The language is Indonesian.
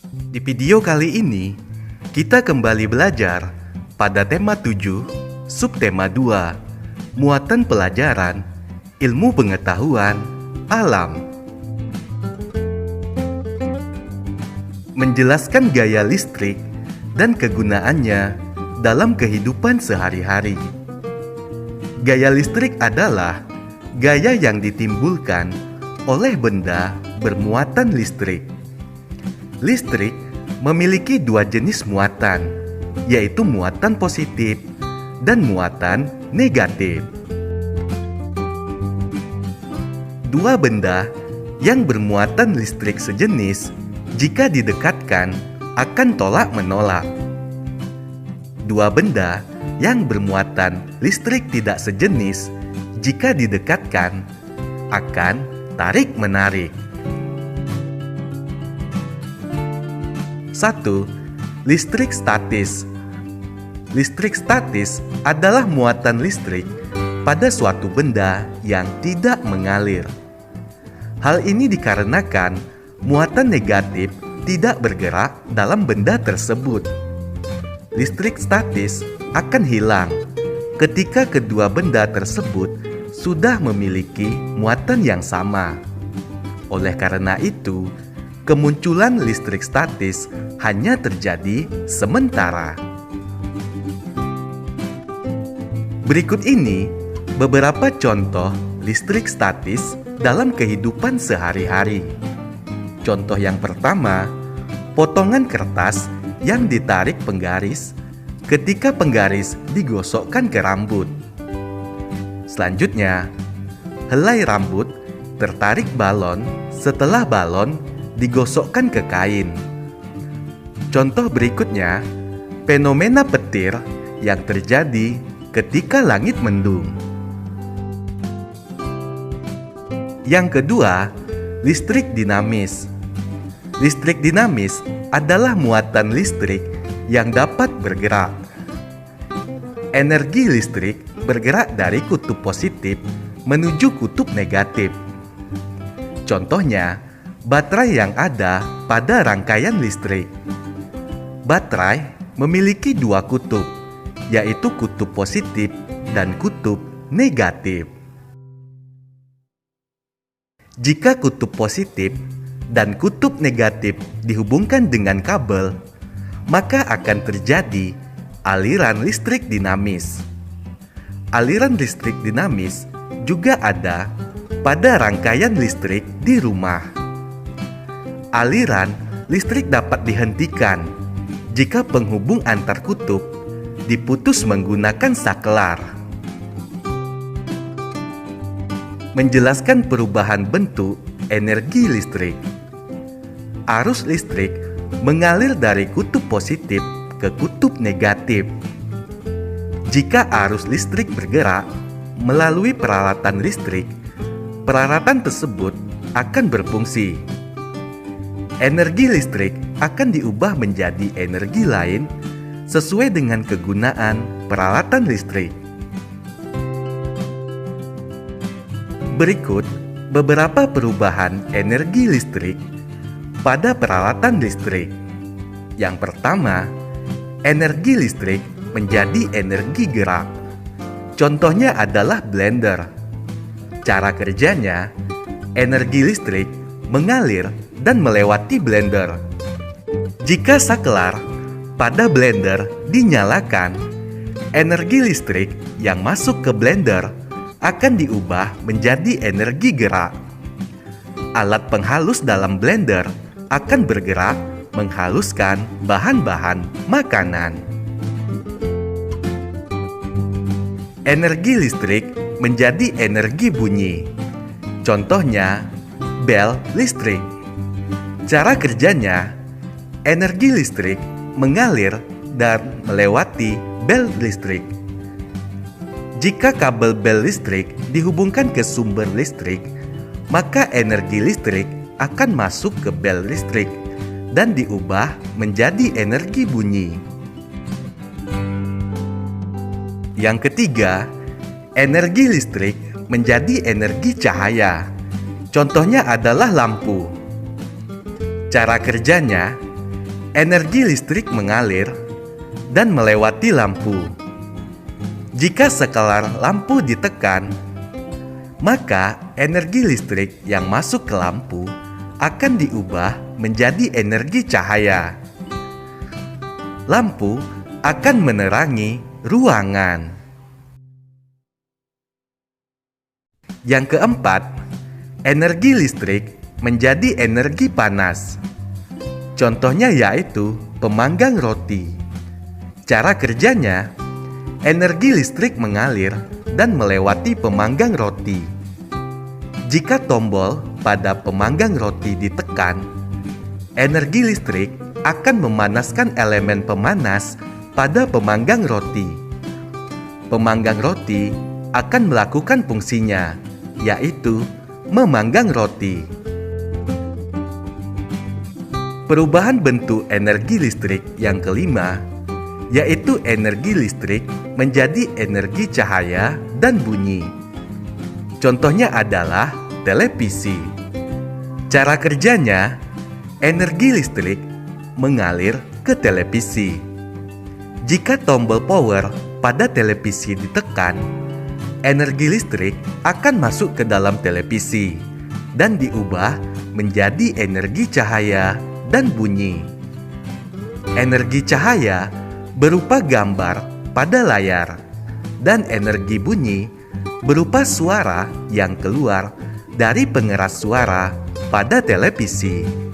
Di video kali ini, kita kembali belajar pada tema 7, subtema 2, muatan pelajaran, ilmu pengetahuan, alam. Menjelaskan gaya listrik dan kegunaannya dalam kehidupan sehari-hari. Gaya listrik adalah gaya yang ditimbulkan oleh benda bermuatan listrik. Listrik memiliki dua jenis muatan, yaitu muatan positif dan muatan negatif. Dua benda yang bermuatan listrik sejenis jika didekatkan akan tolak-menolak. Dua benda yang bermuatan listrik tidak sejenis jika didekatkan akan tarik-menarik. 1. Listrik statis. Listrik statis adalah muatan listrik pada suatu benda yang tidak mengalir. Hal ini dikarenakan muatan negatif tidak bergerak dalam benda tersebut. Listrik statis akan hilang ketika kedua benda tersebut sudah memiliki muatan yang sama. Oleh karena itu, kemunculan listrik statis hanya terjadi sementara. Berikut ini beberapa contoh listrik statis dalam kehidupan sehari-hari. Contoh yang pertama, potongan kertas yang ditarik penggaris ketika penggaris digosokkan ke rambut. Selanjutnya, helai rambut tertarik balon setelah balon digosokkan ke kain. Contoh berikutnya, fenomena petir yang terjadi ketika langit mendung. Yang kedua, listrik dinamis. Listrik dinamis adalah muatan listrik yang dapat bergerak. Energi listrik bergerak dari kutub positif menuju kutub negatif. Contohnya, baterai yang ada pada rangkaian listrik. Baterai memiliki dua kutub, yaitu kutub positif dan kutub negatif. Jika kutub positif dan kutub negatif dihubungkan dengan kabel, maka akan terjadi aliran listrik dinamis. Aliran listrik dinamis juga ada pada rangkaian listrik di rumah. Aliran listrik dapat dihentikan jika penghubung antar kutub diputus menggunakan saklar. Menjelaskan perubahan bentuk energi listrik. Arus listrik mengalir dari kutub positif ke kutub negatif. Jika arus listrik bergerak melalui peralatan listrik, peralatan tersebut akan berfungsi. Energi listrik akan diubah menjadi energi lain sesuai dengan kegunaan peralatan listrik. Berikut beberapa perubahan energi listrik pada peralatan listrik. Yang pertama, energi listrik menjadi energi gerak. Contohnya adalah blender. Cara kerjanya, energi listrik mengalir dan melewati blender. Jika saklar pada blender dinyalakan, energi listrik yang masuk ke blender akan diubah menjadi energi gerak. Alat penghalus dalam blender akan bergerak menghaluskan bahan-bahan makanan. Energi listrik menjadi energi bunyi. Contohnya, bel listrik. Cara kerjanya, energi listrik mengalir dan melewati bel listrik. Jika kabel bel listrik dihubungkan ke sumber listrik, maka energi listrik akan masuk ke bel listrik dan diubah menjadi energi bunyi. Yang ketiga, energi listrik menjadi energi cahaya. Contohnya adalah lampu. Cara kerjanya, Energi listrik mengalir dan melewati lampu. Jika skala lampu ditekan, maka energi listrik yang masuk ke lampu akan diubah menjadi energi cahaya. Lampu akan menerangi ruangan. Yang keempat, energi listrik menjadi energi panas. Contohnya yaitu pemanggang roti. Cara kerjanya, energi listrik mengalir dan melewati pemanggang roti. Jika tombol pada pemanggang roti ditekan, energi listrik akan memanaskan elemen pemanas pada pemanggang roti. Pemanggang roti akan melakukan fungsinya, yaitu memanggang roti. Perubahan bentuk energi listrik yang kelima, yaitu energi listrik menjadi energi cahaya dan bunyi. Contohnya adalah televisi. Cara kerjanya, energi listrik mengalir ke televisi. Jika tombol power pada televisi ditekan, energi listrik akan masuk ke dalam televisi dan diubah menjadi energi cahaya dan bunyi. Energi cahaya berupa gambar pada layar, dan energi bunyi berupa suara yang keluar dari pengeras suara pada televisi.